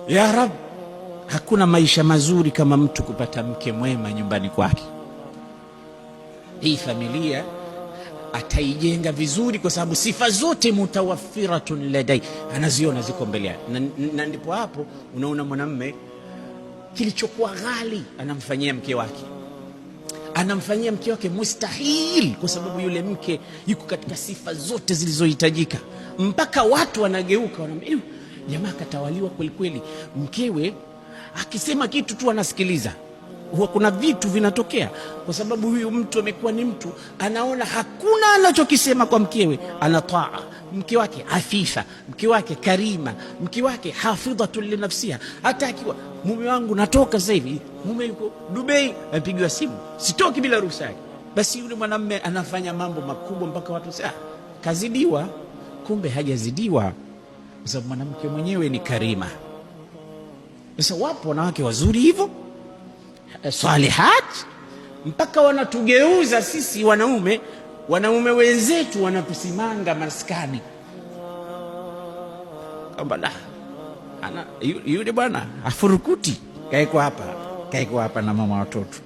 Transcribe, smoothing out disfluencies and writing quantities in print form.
Ya Rab, hakuna maisha mazuri kama mtu kupata mke mwema nyumbani kwake. Hii familia ataijenga vizuri kwa sababu sifa zote mutawaffiratun ladai, anaziona ziko mbele yake. Na ndipo hapo unaona mwanamume kilichokuwa ghali anamfanyia mke wake, anamfanyia mke wake mustahil, kwa sababu yule mke yuko katika sifa zote zilizohitajika, mpaka watu wanageuka wanaambia jamaa katawaliwa kweli kweli. Mkewe akisema kitu tu anasikiliza. Huwa kuna vitu vinatokea kwa sababu huyu mtu amekuwa ni mtu anaona hakuna anachokisema kwa mkewe anataa. Mke wake afifa, mke wake karima, mke wake hafidhatul li nafsiha. Hata akiwa mume wangu natoka sasa hivi, mume yuko Dubai, apigiwa simu, sitoki bila ruhusa yake, basi yule mwanamume anafanya mambo makubwa mpaka watu sasa kazidiwa. Kumbe hajazidiwa, kwa sababu mwanamke mwenyewe ni karima. Sasa wapo wanawake wazuri hivyo salihat, mpaka wanatugeuza sisi wanaume wenzetu wanatusimanga maskani kwamba yule bwana afurukuti kaiko hapa na mama watoto.